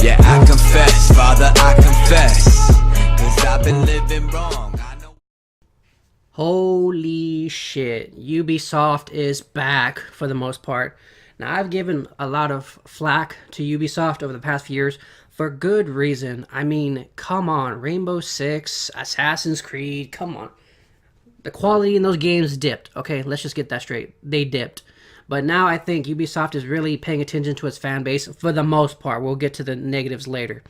Yeah, I confess, Father, I confess, 'cause I've been living wrong. I know. Holy shit. Ubisoft is back for the most part. Now, I've given a lot of flack to Ubisoft over the past few years for good reason. I mean, come on. Rainbow Six, Assassin's Creed, come on. The quality in those games dipped. Okay, let's just get that straight. They dipped. But now I think Ubisoft is really paying attention to its fan base for the most part. We'll get to the negatives later.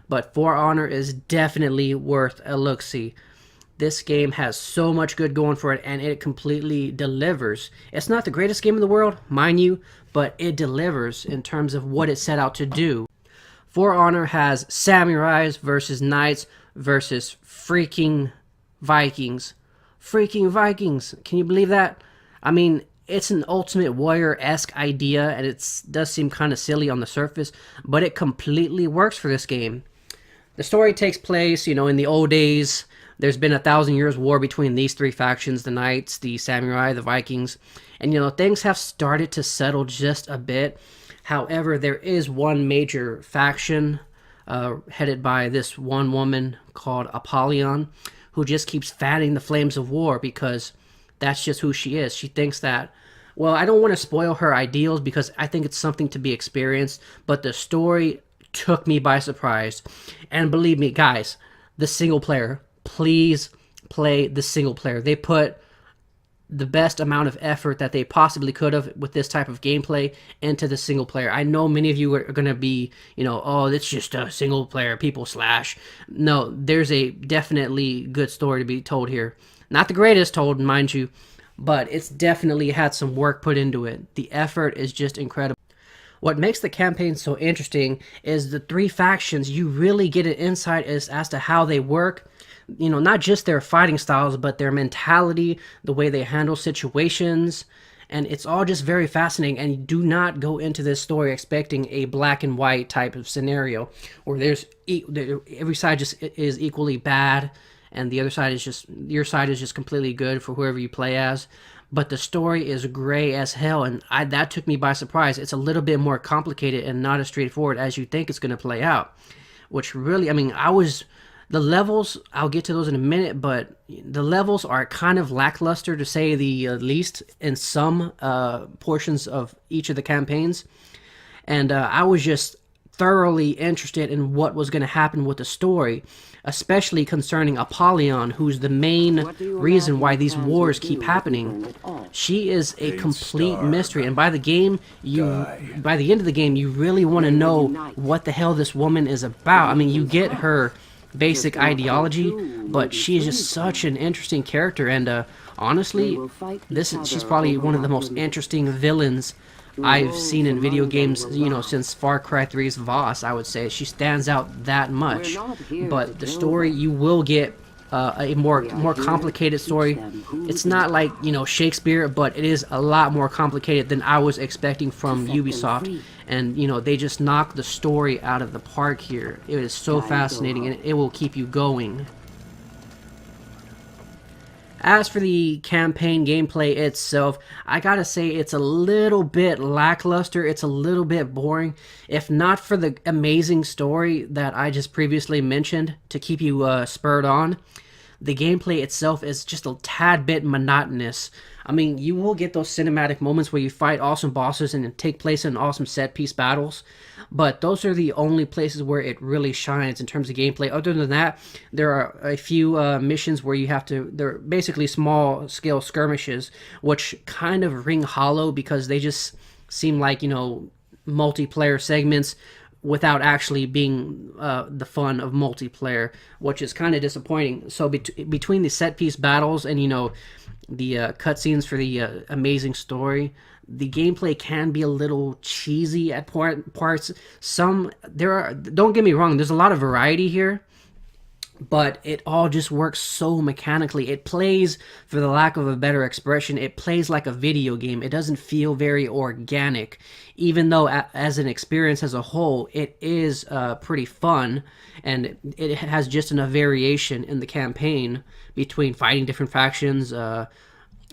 But For Honor is definitely worth a look-see. This game has so much good going for it, and it completely delivers. It's not the greatest game in the world, mind you, but it delivers in terms of what it set out to do. For Honor has samurais versus knights versus freaking Vikings. Freaking Vikings. Can you believe that? I mean, it's an Ultimate Warrior-esque idea, and it does seem kind of silly on the surface, but it completely works for this game. The story takes place, in the old days. There's been 1,000 years war between these three factions, the Knights, the Samurai, the Vikings. And, things have started to settle just a bit. However, there is one major faction headed by this one woman called Apollyon, who just keeps fanning the flames of war because that's just who she is. She thinks that, well, I don't want to spoil her ideals because I think it's something to be experienced, but the story took me by surprise. And believe me, guys, the single player, please play the single player. They put the best amount of effort that they possibly could have with this type of gameplay into the single player. I know many of you are going to be, oh, it's just a single player, people slash. No, there's a definitely good story to be told here. Not the greatest told, mind you, but it's definitely had some work put into it. The effort is just incredible. What makes the campaign so interesting is the three factions. You really get an insight as to how they work. Not just their fighting styles, but their mentality, the way they handle situations. And it's all just very fascinating. And you do not go into this story expecting a black and white type of scenario where every side just is equally bad and the other side is just, your side is just completely good for whoever you play as. But the story is gray as hell, and that took me by surprise. It's a little bit more complicated and not as straightforward as you think it's going to play out. Which really, the levels, I'll get to those in a minute, but the levels are kind of lackluster to say the least in some portions of each of the campaigns. And I was just thoroughly interested in what was going to happen with the story, especially concerning Apollyon, who's the main reason why these wars keep happening. She is a complete mystery, and by the end of the game, you really want to know what the hell this woman is about. You get her basic ideology, but she is just such an interesting character, and honestly, she's probably one of the most interesting villains I've seen in video games, since Far Cry 3's Voss. I would say she stands out that much. But the story, you will get a more complicated story. It's not like Shakespeare, but it is a lot more complicated than I was expecting from Ubisoft. And they just knock the story out of the park here. It is so fascinating, and it will keep you going. As for the campaign gameplay itself, I gotta say it's a little bit lackluster. It's a little bit boring. If not for the amazing story that I just previously mentioned to keep you spurred on, the gameplay itself is just a tad bit monotonous. You will get those cinematic moments where you fight awesome bosses and take place in awesome set-piece battles, but those are the only places where it really shines in terms of gameplay. Other than that, there are a few missions where they're basically small-scale skirmishes, which kind of ring hollow because they just seem like, multiplayer segments without actually being the fun of multiplayer, which is kind of disappointing. So between the set-piece battles and, the cutscenes for the amazing story, the gameplay can be a little cheesy at parts. Don't get me wrong, there's a lot of variety here, but it all just works so mechanically. It plays, for the lack of a better expression, it plays like a video game. It doesn't feel very organic, even though as an experience as a whole, it is pretty fun, and it has just enough variation in the campaign between fighting different factions,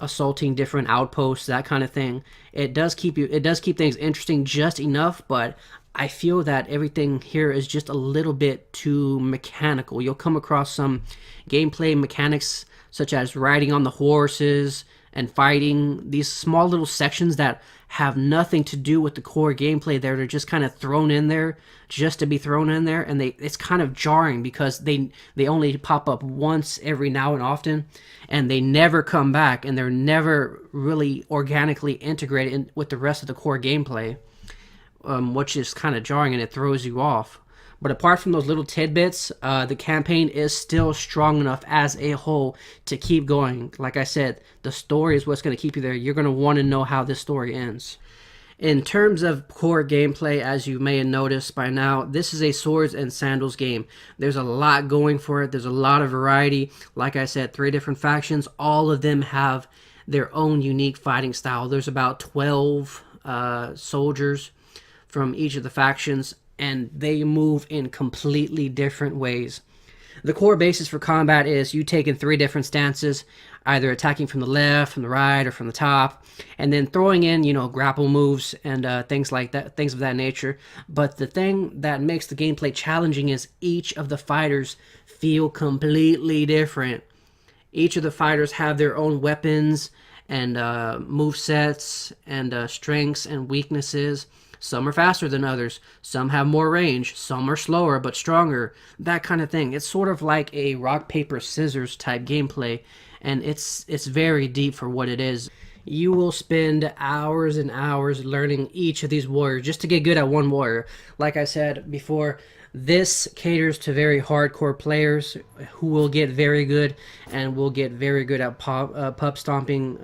assaulting different outposts, that kind of thing. It does keep things interesting just enough, but I feel that everything here is just a little bit too mechanical. You'll come across some gameplay mechanics such as riding on the horses and fighting, these small little sections that have nothing to do with the core gameplay there. They're just kind of thrown in there just to be thrown in there, and it's kind of jarring because they only pop up once every now and often, and they never come back, and they're never really organically integrated in with the rest of the core gameplay, which is kind of jarring and it throws you off. But apart from those little tidbits, the campaign is still strong enough as a whole to keep going. Like I said, the story is what's going to keep you there. You're going to want to know how this story ends. In terms of core gameplay, as you may have noticed by now, this is a swords and sandals game. There's a lot going for it. There's a lot of variety. Like I said, 3 different factions. All of them have their own unique fighting style. There's about 12 soldiers from each of the factions, and they move in completely different ways. The core basis for combat is you taking 3 different stances, either attacking from the left, from the right, or from the top, and then throwing in, grapple moves and things like that, things of that nature. But the thing that makes the gameplay challenging is each of the fighters feel completely different. Each of the fighters have their own weapons and move sets and strengths and weaknesses. Some are faster than others. Some have more range. Some are slower but stronger. That kind of thing. It's sort of like a rock, paper, scissors type gameplay, and it's very deep for what it is. You will spend hours and hours learning each of these warriors just to get good at one warrior. Like I said before, this caters to very hardcore players who will get very good and will get very good at pub stomping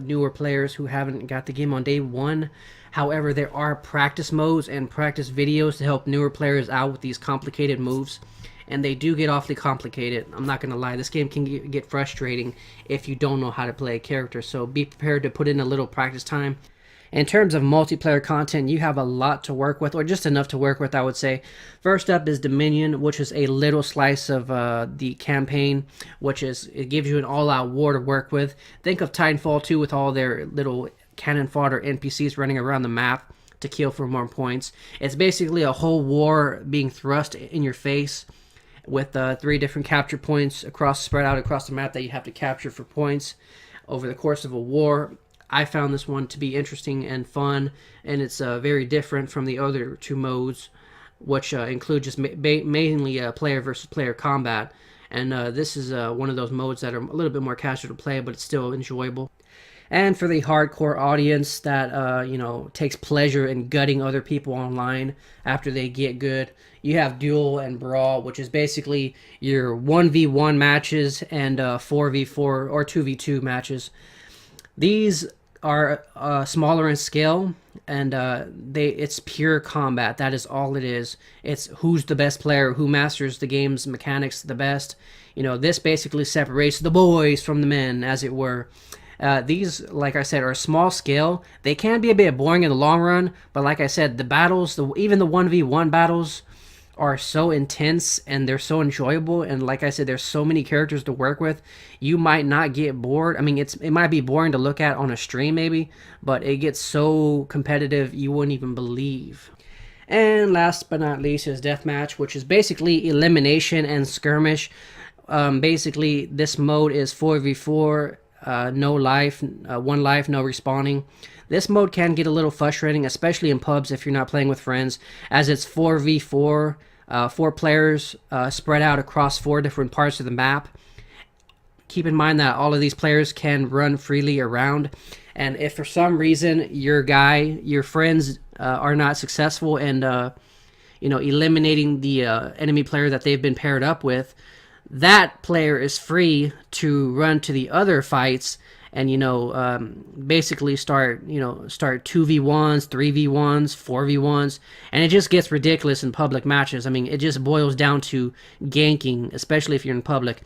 newer players who haven't got the game on day one. However, there are practice modes and practice videos to help newer players out with these complicated moves, and they do get awfully complicated. I'm not going to lie, this game can get frustrating if you don't know how to play a character, so be prepared to put in a little practice time. In terms of multiplayer content, you have a lot to work with, or just enough to work with, I would say. First up is Dominion, which is a little slice of the campaign, it gives you an all-out war to work with. Think of Titanfall 2 with all their little cannon fodder NPCs running around the map to kill for more points. It's basically a whole war being thrust in your face with 3 different capture points spread out across the map that you have to capture for points over the course of a war. I found this one to be interesting and fun, and it's very different from the other 2 modes, which include just mainly player versus player combat. And this is one of those modes that are a little bit more casual to play, but it's still enjoyable. And for the hardcore audience that takes pleasure in gutting other people online after they get good, you have Duel and Brawl, which is basically your 1v1 matches and 4v4 or 2v2 matches. These are smaller in scale, and it's pure combat. That is all it is. It's who's the best player, who masters the game's mechanics the best. This basically separates the boys from the men, as it were. These, like I said, are small scale. They can be a bit boring in the long run, but like I said, the battles, even the 1v1 battles, are so intense and they're so enjoyable. And like I said, there's so many characters to work with. You might not get bored. I mean, it might be boring to look at on a stream maybe, but it gets so competitive you wouldn't even believe. And last but not least is Deathmatch, which is basically elimination and skirmish. Basically, this mode is 4v4. No life, 1 life, no respawning. This mode can get a little frustrating, especially in pubs if you're not playing with friends, as it's 4v4, 4 players spread out across 4 different parts of the map. Keep in mind that all of these players can run freely around, and if for some reason your friends are not successful in eliminating the enemy player that they've been paired up with, that player is free to run to the other fights and basically start 2v1s, 3v1s, 4v1s, and it just gets ridiculous in public matches. I mean, it just boils down to ganking, especially if you're in public.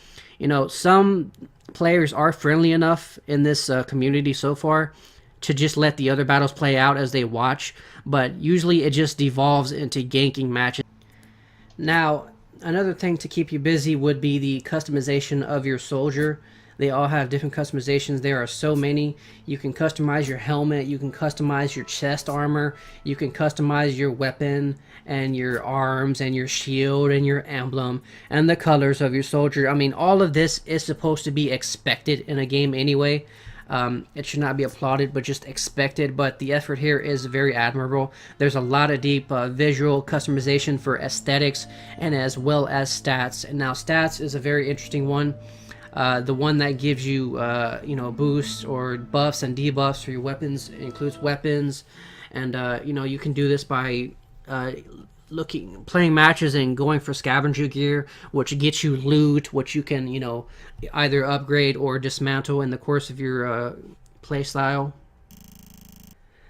Some players are friendly enough in this community so far to just let the other battles play out as they watch, but usually it just devolves into ganking matches. Now, another thing to keep you busy would be the customization of your soldier. They all have different customizations. There are so many. You can customize your helmet, you can customize your chest armor, you can customize your weapon and your arms and your shield and your emblem and the colors of your soldier. I mean, all of this is supposed to be expected in a game anyway. It should not be applauded, but just expected. But the effort here is very admirable. There's a lot of deep visual customization for aesthetics and as well as stats. And now stats is a very interesting one. The one that gives you, boosts or buffs and debuffs for your weapons. It includes weapons, and you can do this by playing matches and going for scavenger gear, which gets you loot, which you can either upgrade or dismantle in the course of your play style.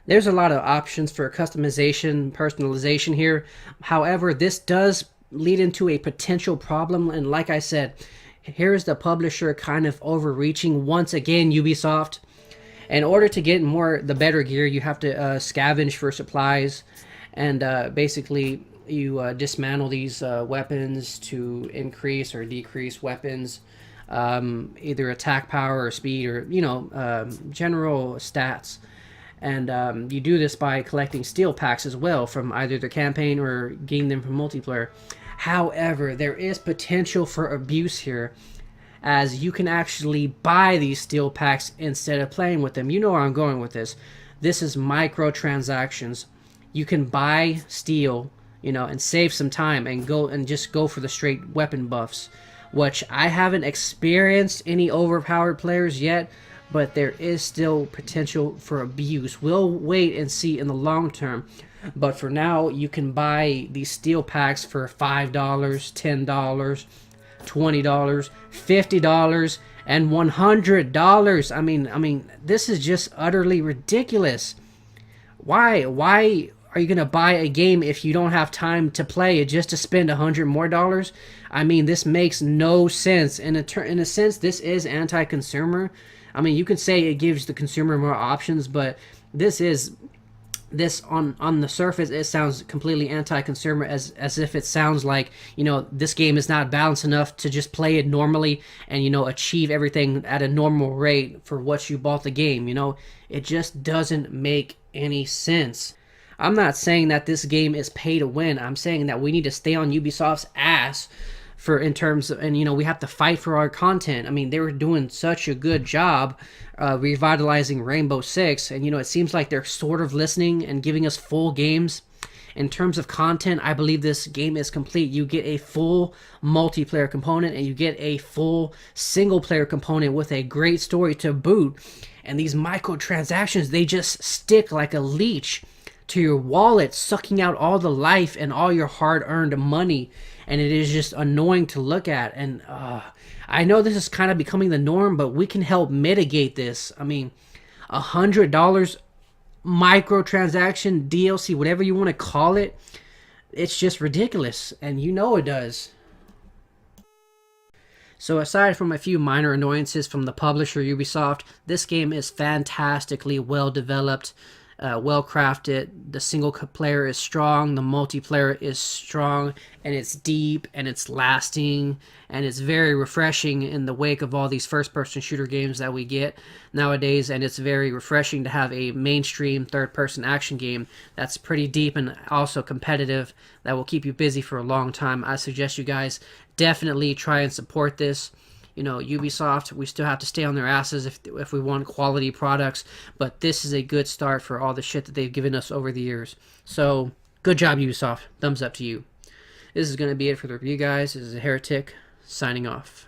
There's a lot of options for customization, personalization here. However, this does lead into a potential problem, and like I said, here's the publisher kind of overreaching once again. Ubisoft, in order to get the better gear, you have to scavenge for supplies, and basically you dismantle these weapons to increase or decrease weapons, either attack power or speed or general stats. And you do this by collecting steel packs as well from either the campaign or getting them from multiplayer. However, there is potential for abuse here, as you can actually buy these steel packs instead of playing with them. You know where I'm going with this. This is microtransactions. You can buy steel, and save some time and just go for the straight weapon buffs, which I haven't experienced any overpowered players yet, but there is still potential for abuse. We'll wait and see in the long term. But for now, you can buy these steel packs for $5, $10, $20, $50, and $100. I mean, this is just utterly ridiculous. Why are you gonna buy a game if you don't have time to play it just to spend $100 more? I mean, this makes no sense. In a sense, this is anti-consumer. I mean, you could say it gives the consumer more options, but this on the surface, it sounds completely anti-consumer, as if it sounds like this game is not balanced enough to just play it normally and achieve everything at a normal rate for what you bought the game. It just doesn't make any sense. I'm not saying that this game is pay to win. I'm saying that we need to stay on Ubisoft's ass in terms of, and we have to fight for our content. I mean, they were doing such a good job revitalizing Rainbow Six, and it seems like they're sort of listening and giving us full games. In terms of content, I believe this game is complete. You get a full multiplayer component and you get a full single player component with a great story to boot. And these microtransactions, they just stick like a leech to your wallet, sucking out all the life and all your hard-earned money, and it is just annoying to look at. And I know this is kind of becoming the norm, but we can help mitigate this. I mean, $100 microtransaction, DLC, whatever you want to call it, it's just ridiculous, and it does. So aside from a few minor annoyances from the publisher Ubisoft, this game is fantastically well developed, well crafted. The single player is strong, the multiplayer is strong, and it's deep and it's lasting, and it's very refreshing in the wake of all these first-person shooter games that we get nowadays. And it's very refreshing to have a mainstream third-person action game that's pretty deep and also competitive, that will keep you busy for a long time. I suggest you guys definitely try and support this. Ubisoft, we still have to stay on their asses if we want quality products, but this is a good start for all the shit that they've given us over the years. So, good job, Ubisoft. Thumbs up to you. This is going to be it for the review, guys. This is a Heretic, signing off.